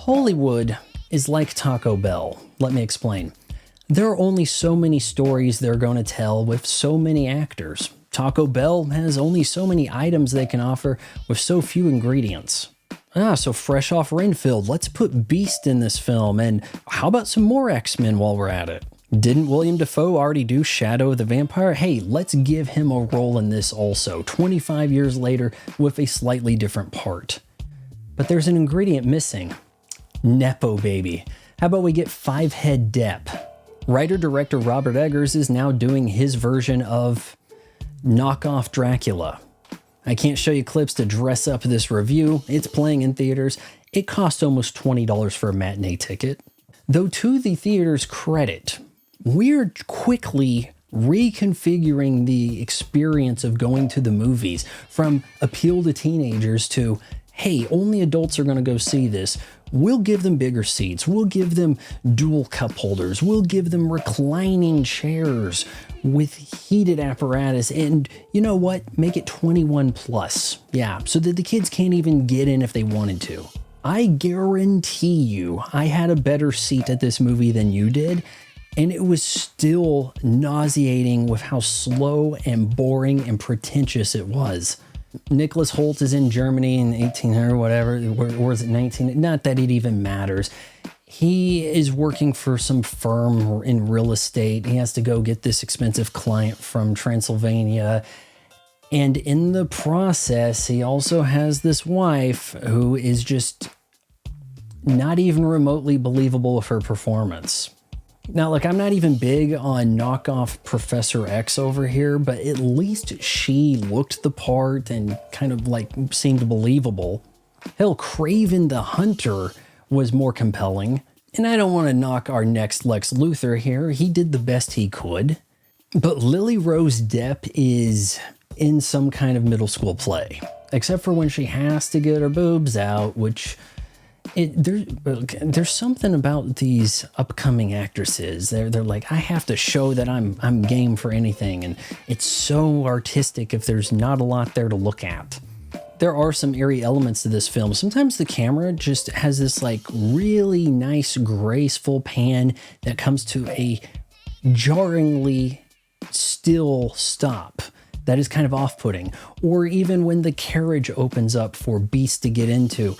Hollywood is like Taco Bell. Let me explain. There are only so many stories they're going to tell with so many actors. Taco Bell has only so many items they can offer with so few ingredients. So fresh off Renfield, let's put Beast in this film, and how about some more X-Men while we're at it? Didn't William Dafoe already do Shadow of the Vampire? Hey, let's give him a role in this also, 25 years later with a slightly different part. But there's an ingredient missing. Nepo baby. How about we get Five-Head Depp? Writer-director Robert Eggers is now doing his version of knockoff Dracula. I can't show you clips to dress up this review. It's playing in theaters. It cost almost $20 for a matinee ticket. Though to the theater's credit, we're quickly reconfiguring the experience of going to the movies from appeal to teenagers to, hey, only adults are going to go see this. We'll give them bigger seats. We'll give them dual cup holders. We'll give them reclining chairs with heated apparatus. And you know what? Make it 21 plus. Yeah, so that the kids can't even get in if they wanted to. I guarantee you, I had a better seat at this movie than you did. And it was still nauseating with how slow and boring and pretentious it was. Nicholas Holt is in Germany in 1800 whatever, or is it 19? Not that it even matters. He is working for some firm in real estate. He has to go get this expensive client from Transylvania. And in the process, he also has this wife who is just not even remotely believable with her performance. Now, look, I'm not even big on knockoff Professor X over here, but at least she looked the part and kind of like seemed believable. Hell, Kraven the Hunter was more compelling. And I don't want to knock our next Lex Luthor here. He did the best he could. But Lily-Rose Depp is in some kind of middle school play, except for when she has to get her boobs out, which... There's something about these upcoming actresses. They're like, I have to show that I'm game for anything, and it's so artistic if there's not a lot there to look at. There are some eerie elements to this film. Sometimes the camera just has this like really nice, graceful pan that comes to a jarringly still stop. That is kind of off-putting. Or even when the carriage opens up for Beast to get into,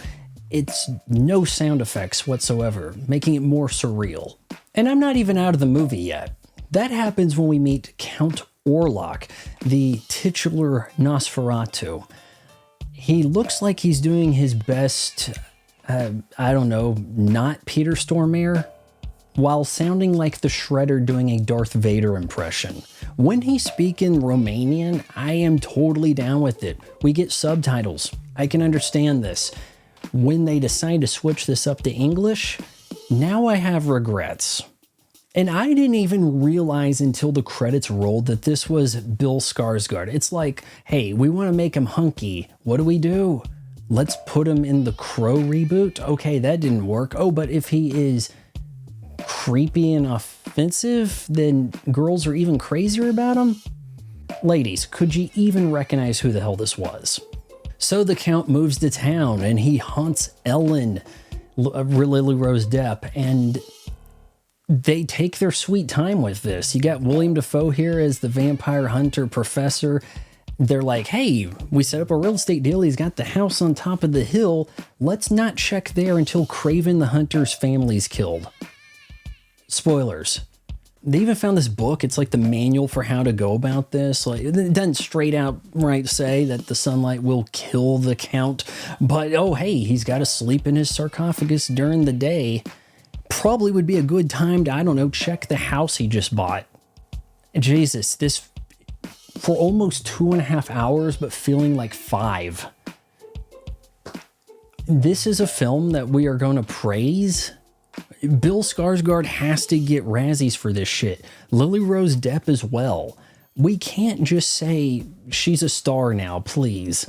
it's no sound effects whatsoever, making it more surreal. And I'm not even out of the movie yet. That happens when we meet Count Orlok, the titular Nosferatu. He looks like he's doing his best, I don't know, not Peter Stormare, while sounding like the Shredder doing a Darth Vader impression. When he speaks in Romanian, I am totally down with it. We get subtitles. I can understand this. When they decide to switch this up to English, now I have regrets. And I didn't even realize until the credits rolled that this was Bill Skarsgård. It's like, hey, we want to make him hunky. What do? Let's put him in the Crow reboot? Okay, that didn't work. Oh, but if he is creepy and offensive, then girls are even crazier about him? Ladies, could you even recognize who the hell this was? So the Count moves to town and he haunts Ellen, Lily-Rose Depp, and they take their sweet time with this. You got William Dafoe here as the vampire hunter professor. They're like, hey, we set up a real estate deal. He's got the house on top of the hill. Let's not check there until Kraven the Hunter's family's killed. Spoilers. They even found this book. It's like the manual for how to go about this. Like, it doesn't straight out right say that the sunlight will kill the Count, but oh hey, he's got to sleep in his sarcophagus during the day. Probably would be a good time to, I don't know, check the house he just bought. Jesus, this for almost 2.5 hours, but feeling like 5. This is a film that we are going to praise. Bill Skarsgård has to get Razzies for this shit. Lily-Rose Depp as well. We can't just say she's a star now, please.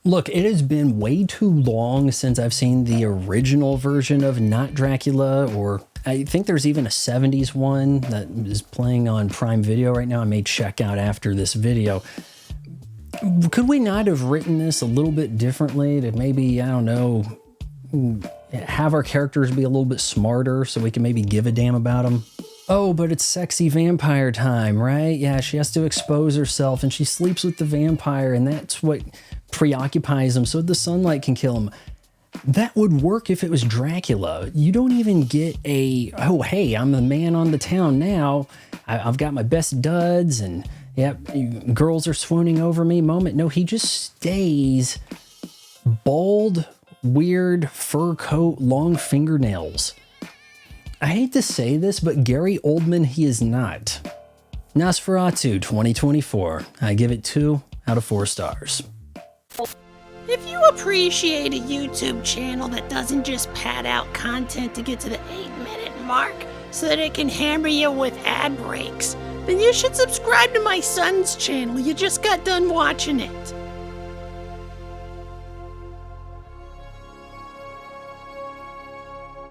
Look, it has been way too long since I've seen the original version of Not Dracula, or I think there's even a 70s one that is playing on Prime Video right now. I may check out after this video. Could we not have written this a little bit differently to maybe, I don't know, have our characters be a little bit smarter so we can maybe give a damn about them. Oh, but it's sexy vampire time, right? Yeah, she has to expose herself and she sleeps with the vampire and that's what preoccupies him so the sunlight can kill him. That would work if it was Dracula. You don't even get a, oh, hey, I'm the man on the town now. I've got my best duds and yep, girls are swooning over me moment. No, he just stays bald, weird fur coat, long fingernails. I hate to say this, but Gary Oldman, he is not. Nosferatu 2024. I give it 2 out of 4 stars. If you appreciate a YouTube channel that doesn't just pad out content to get to the 8-minute mark so that it can hammer you with ad breaks, then you should subscribe to my son's channel. You just got done watching it.